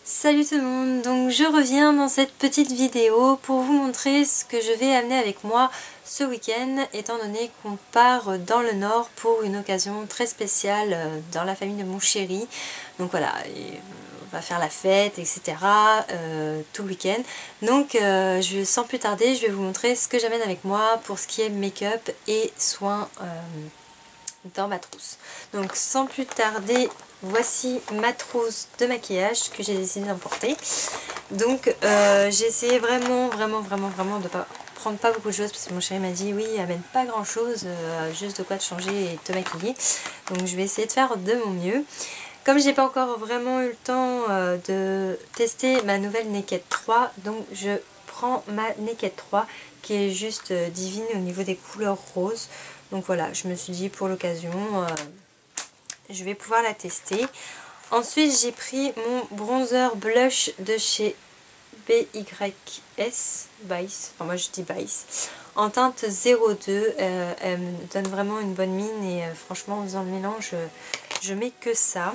Salut tout le monde, donc je reviens dans cette petite vidéo pour vous montrer ce que je vais amener avec moi ce week-end, étant donné qu'on part dans le nord pour une occasion très spéciale dans la famille de mon chéri. Donc voilà, on va faire la fête, etc. Tout le week-end. Donc sans plus tarder, je vais vous montrer ce que j'amène avec moi pour ce qui est make-up et soins dans ma trousse. Donc sans plus tarder, voici ma trousse de maquillage que j'ai décidé d'emporter. Donc j'ai essayé vraiment de pas prendre pas beaucoup de choses parce que mon chéri m'a dit oui, amène pas grand chose, juste de quoi te changer et te maquiller. Donc je vais essayer de faire de mon mieux. Comme j'ai pas encore vraiment eu le temps de tester ma nouvelle Naked 3, donc je prends ma Naked 3 qui est juste divine au niveau des couleurs roses. Donc voilà, je me suis dit pour l'occasion, je vais pouvoir la tester. Ensuite, j'ai pris mon bronzer blush de chez BYS, enfin moi je dis Bice, en teinte 02. Elle me donne vraiment une bonne mine et franchement en faisant le mélange, je mets que ça.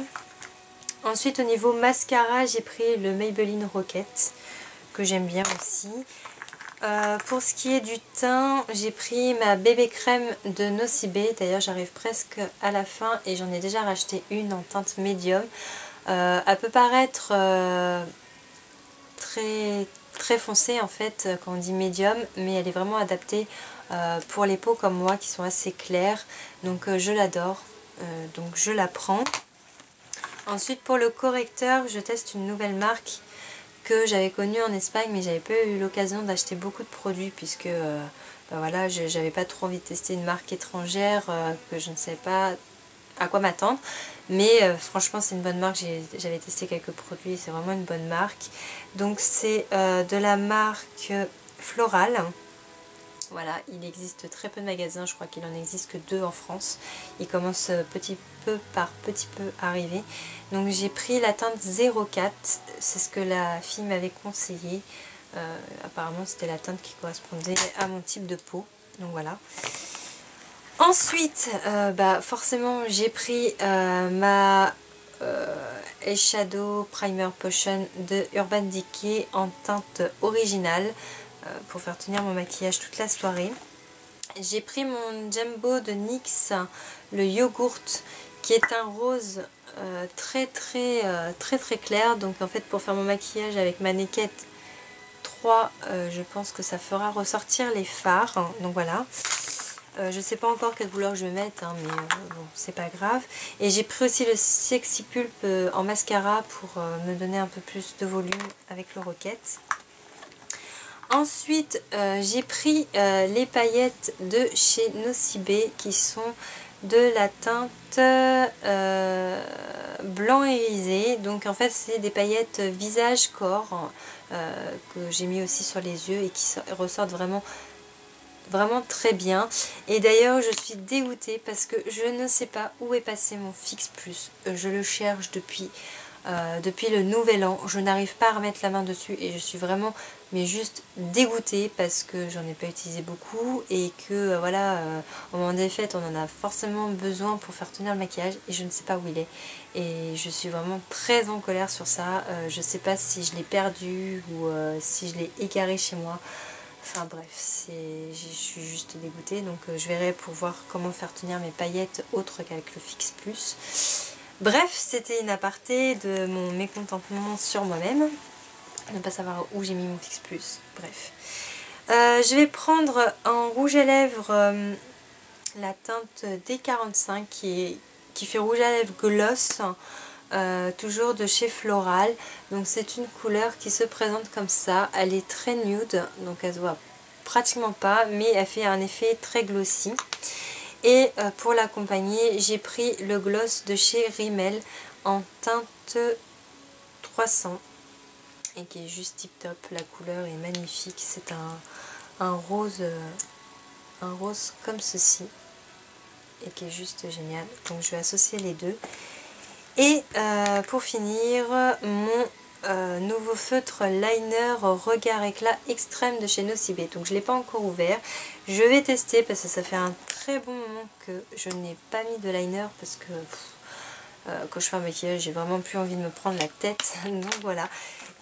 Ensuite, au niveau mascara, j'ai pris le Maybelline Rocket, que j'aime bien aussi. Pour ce qui est du teint, j'ai pris ma bébé crème de Nocibé. D'ailleurs j'arrive presque à la fin et j'en ai déjà racheté une en teinte médium. Elle peut paraître très foncée en fait quand on dit médium, mais elle est vraiment adaptée pour les peaux comme moi qui sont assez claires. Donc je l'adore, donc je la prends. Ensuite pour le correcteur, je teste une nouvelle marque que j'avais connu en Espagne, mais j'avais pas eu l'occasion d'acheter beaucoup de produits puisque ben voilà, j'avais pas trop envie de tester une marque étrangère que je ne savais pas à quoi m'attendre. Mais franchement c'est une bonne marque, j'avais testé quelques produits, c'est vraiment une bonne marque. Donc c'est de la marque Floral. Voilà, il existe très peu de magasins, je crois qu'il en existe que 2 en France. Il commence petit peu par petit peu à arriver. Donc j'ai pris la teinte 04, c'est ce que la fille m'avait conseillé. Apparemment c'était la teinte qui correspondait à mon type de peau. Donc voilà. Ensuite, forcément j'ai pris ma Eyeshadow Primer Potion de Urban Decay en teinte originale. Pour faire tenir mon maquillage toute la soirée. J'ai pris mon Jumbo de NYX, le Yogourt, qui est un rose très clair. Donc en fait pour faire mon maquillage avec ma Naked 3, je pense que ça fera ressortir les fards. Donc voilà. Je sais pas encore quelle couleur je vais mettre, hein, mais bon, c'est pas grave. Et j'ai pris aussi le Sexy Pulp en mascara pour me donner un peu plus de volume avec le Rocket. Ensuite, j'ai pris les paillettes de chez Nocibé qui sont de la teinte blanc irisé. Donc en fait c'est des paillettes visage corps que j'ai mis aussi sur les yeux et qui ressortent vraiment très bien. Et d'ailleurs je suis dégoûtée parce que je ne sais pas où est passé mon Fix Plus. Je le cherche depuis le nouvel an, je n'arrive pas à remettre la main dessus et je suis vraiment mais juste dégoûtée parce que j'en ai pas utilisé beaucoup et que voilà, au moment des fêtes on en a forcément besoin pour faire tenir le maquillage et je ne sais pas où il est et je suis vraiment très en colère sur ça. Je sais pas si je l'ai perdu ou si je l'ai égaré chez moi. Enfin bref, je suis juste dégoûtée, donc je verrai pour voir comment faire tenir mes paillettes autres qu'avec le Fix Plus. Bref, c'était une aparté de mon mécontentement sur moi-même, ne pas savoir où j'ai mis mon Fix Plus, bref. Je vais prendre en rouge à lèvres la teinte D45 qui fait rouge à lèvres gloss, toujours de chez Floral. Donc c'est une couleur qui se présente comme ça, elle est très nude, donc elle se voit pratiquement pas, mais elle fait un effet très glossy. Et pour l'accompagner, j'ai pris le gloss de chez Rimmel en teinte 300 et qui est juste tip top. La couleur est magnifique, c'est un rose comme ceci et qui est juste génial. Donc je vais associer les deux. Et pour finir, mon nouveau feutre liner regard éclat extrême de chez Nocibé. Donc je ne l'ai pas encore ouvert. Je vais tester parce que ça fait un très bon moment que je n'ai pas mis de liner parce que quand je fais un maquillage j'ai vraiment plus envie de me prendre la tête. Donc voilà.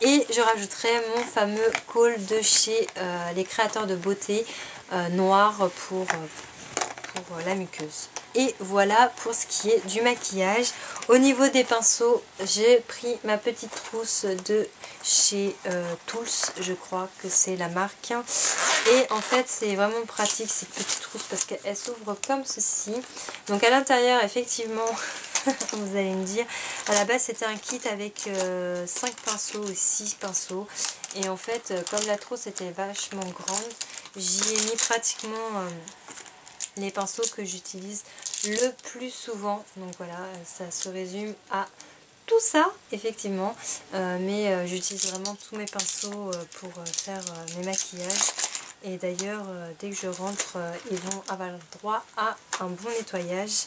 Et je rajouterai mon fameux col de chez les créateurs de beauté noir pour la muqueuse. Et voilà pour ce qui est du maquillage. Au niveau des pinceaux, j'ai pris ma petite trousse de chez Tools, je crois que c'est la marque. Et en fait c'est vraiment pratique cette petite trousse parce qu'elle s'ouvre comme ceci. Donc à l'intérieur effectivement, vous allez me dire, à la base c'était un kit avec 5 pinceaux ou 6 pinceaux. Et en fait comme la trousse était vachement grande, j'y ai mis pratiquement les pinceaux que j'utilise le plus souvent. Donc voilà, ça se résume à tout ça effectivement, mais j'utilise vraiment tous mes pinceaux pour faire mes maquillages. Et d'ailleurs dès que je rentre ils vont avoir le droit à un bon nettoyage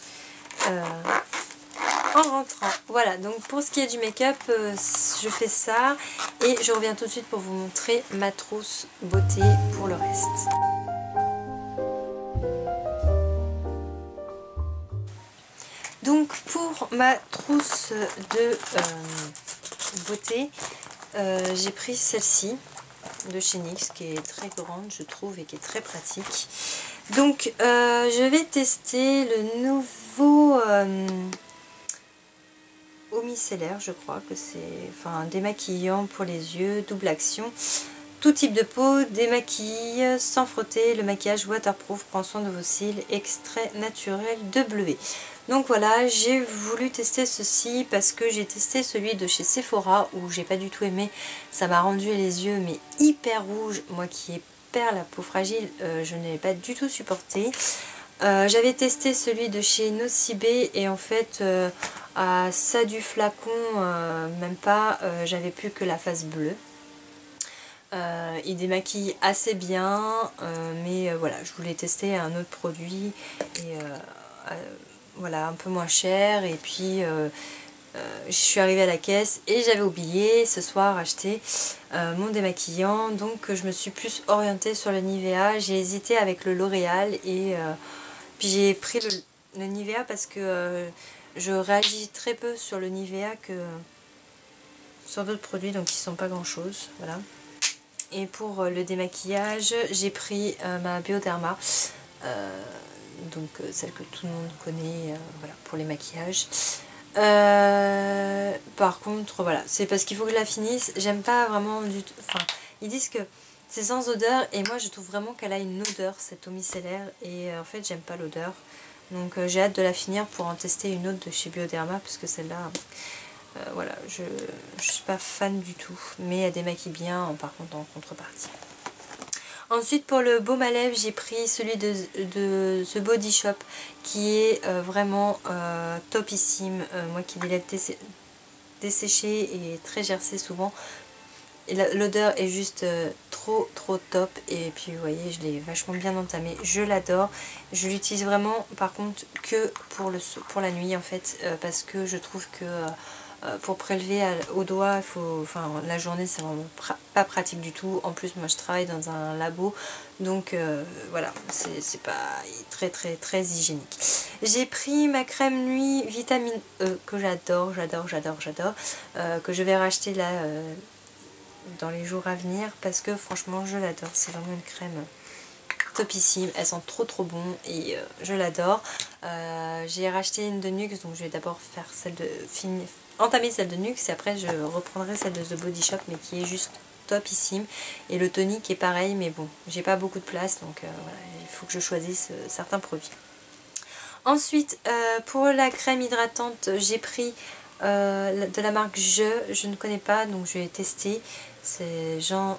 en rentrant. Voilà, donc pour ce qui est du make-up, je fais ça et je reviens tout de suite pour vous montrer ma trousse beauté pour le reste. Donc pour ma trousse de beauté, j'ai pris celle-ci de chez NYX qui est très grande je trouve et qui est très pratique. Donc je vais tester le nouveau Eau micellaire, je crois que c'est un démaquillant pour les yeux, double action. Tout type de peau, démaquille sans frotter, le maquillage waterproof prend soin de vos cils, extrait naturel de bleuet. Donc voilà, j'ai voulu tester ceci parce que j'ai testé celui de chez Sephora où j'ai pas du tout aimé. Ça m'a rendu les yeux mais hyper rouges, moi qui ai la peau fragile, je n'ai pas du tout supporté. J'avais testé celui de chez Nocibé et en fait à ça du flacon, même pas, j'avais plus que la face bleue. Il démaquille assez bien, mais voilà, je voulais tester un autre produit et voilà, un peu moins cher. Et puis je suis arrivée à la caisse et j'avais oublié ce soir acheter mon démaquillant, donc je me suis plus orientée sur le Nivea. J'ai hésité avec le L'Oréal et puis j'ai pris le Nivea parce que je réagis très peu sur le Nivea que sur d'autres produits, donc ils sont pas grand chose, voilà. Et pour le démaquillage, j'ai pris ma Bioderma, donc celle que tout le monde connaît, voilà, pour les maquillages. Par contre, voilà, c'est parce qu'il faut que je la finisse. J'aime pas vraiment du tout. Enfin, ils disent que c'est sans odeur et moi je trouve vraiment qu'elle a une odeur, cette eau micellaire, et en fait j'aime pas l'odeur. Donc j'ai hâte de la finir pour en tester une autre de chez Bioderma parce que celle-là, voilà, je suis pas fan du tout, mais elle démaquille bien par contre en contrepartie. Ensuite pour le baume à lèvres, j'ai pris celui de The Body Shop qui est vraiment topissime. Moi qui ai des lèvres desséchées et très gercées souvent, l'odeur est juste trop top. Et puis vous voyez, je l'ai vachement bien entamé, je l'adore. Je l'utilise vraiment par contre que pour la nuit en fait, parce que je trouve que pour prélever au doigt, il faut, la journée c'est vraiment pas pratique du tout. En plus moi je travaille dans un labo, donc voilà, c'est pas très hygiénique. J'ai pris ma crème nuit vitamine E que j'adore, que je vais racheter là dans les jours à venir parce que franchement je l'adore. C'est vraiment une crème topissime, elle sent trop bon et je l'adore. J'ai racheté une de NYX, donc je vais d'abord faire celle de entamer celle de NYX et après je reprendrai celle de The Body Shop, mais qui est juste topissime. Et le tonique est pareil, mais bon, j'ai pas beaucoup de place, donc voilà, il faut que je choisisse certains produits. Ensuite pour la crème hydratante, j'ai pris de la marque je ne connais pas, donc je vais tester. C'est Jean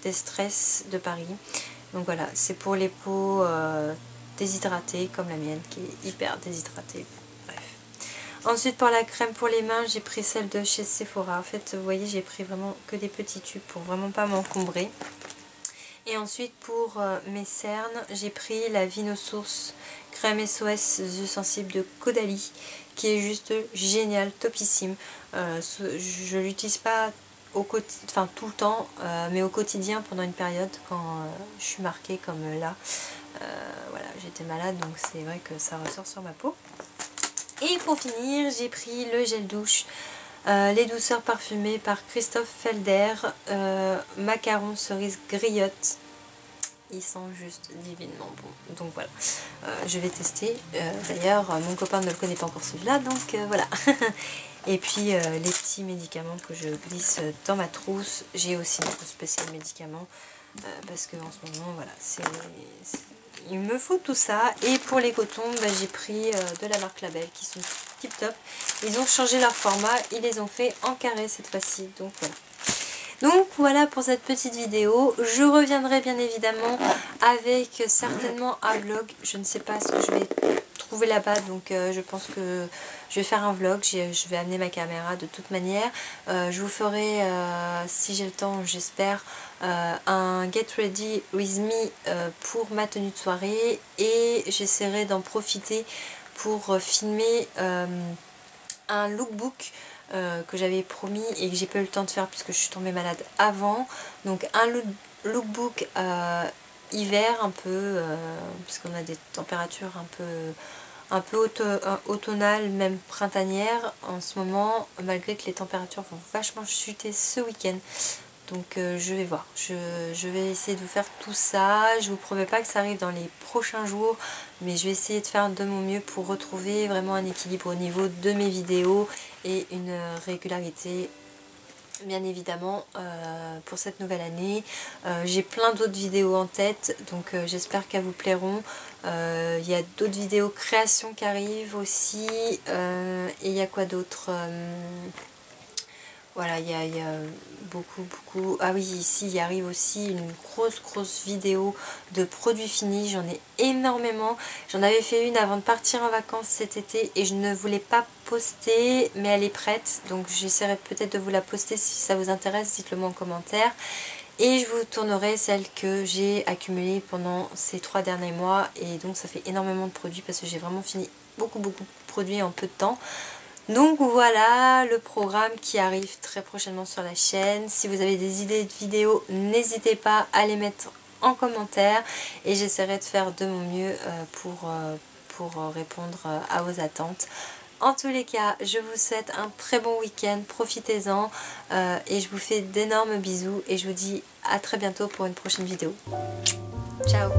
d'Estresse de Paris. Donc voilà, c'est pour les peaux déshydratées comme la mienne qui est hyper déshydratée. Bref. Ensuite pour la crème pour les mains, j'ai pris celle de chez Sephora. En fait vous voyez, j'ai pris vraiment que des petits tubes pour vraiment pas m'encombrer. Et ensuite pour mes cernes, j'ai pris la Vinosource crème SOS yeux sensibles de Caudalie, qui est juste génial, topissime. Je l'utilise pas enfin tout le temps, mais au quotidien pendant une période quand je suis marquée comme là. Voilà, j'étais malade donc c'est vrai que ça ressort sur ma peau. Et pour finir, j'ai pris le gel douche les douceurs parfumées par Christophe Felder, macaron cerise griotte. Il sent juste divinement bon, donc voilà, je vais tester. D'ailleurs mon copain ne le connaît pas encore celui-là, donc voilà. Et puis les petits médicaments que je glisse dans ma trousse. J'ai aussi une trousse spéciale médicaments parce que en ce moment voilà, il me faut tout ça. Et pour les cotons, bah, j'ai pris de la marque Label qui sont tip top. Ils ont changé leur format, ils les ont fait en carré cette fois-ci, donc voilà. Donc voilà pour cette petite vidéo. Je reviendrai bien évidemment avec certainement un vlog. Je ne sais pas ce que je vais trouver là-bas, donc je pense que je vais faire un vlog. Je vais amener ma caméra de toute manière. Je vous ferai, si j'ai le temps, j'espère, un Get Ready With Me pour ma tenue de soirée. Et j'essaierai d'en profiter pour filmer un lookbook que j'avais promis et que j'ai pas eu le temps de faire puisque je suis tombée malade avant. Donc un lookbook hiver un peu, puisqu'on a des températures un peu automnales, même printanières en ce moment, malgré que les températures vont vachement chuter ce week-end. Donc je vais voir, je vais essayer de vous faire tout ça. Je vous promets pas que ça arrive dans les prochains jours, mais je vais essayer de faire de mon mieux pour retrouver vraiment un équilibre au niveau de mes vidéos et une régularité bien évidemment pour cette nouvelle année. J'ai plein d'autres vidéos en tête, donc j'espère qu'elles vous plairont. Il y a d'autres vidéos création qui arrivent aussi, et il y a quoi d'autre? Voilà, il y a beaucoup. Ah oui, ici il arrive aussi une grosse vidéo de produits finis. J'en ai énormément. J'en avais fait une avant de partir en vacances cet été et je ne voulais pas poster, mais elle est prête. Donc j'essaierai peut-être de vous la poster si ça vous intéresse. Dites-le moi en commentaire. Et je vous tournerai celle que j'ai accumulée pendant ces 3 derniers mois. Et donc ça fait énormément de produits parce que j'ai vraiment fini beaucoup de produits en peu de temps. Donc voilà le programme qui arrive très prochainement sur la chaîne. Si vous avez des idées de vidéos, n'hésitez pas à les mettre en commentaire et j'essaierai de faire de mon mieux pour répondre à vos attentes. En tous les cas, je vous souhaite un très bon week-end, profitez-en et je vous fais d'énormes bisous et je vous dis à très bientôt pour une prochaine vidéo. Ciao!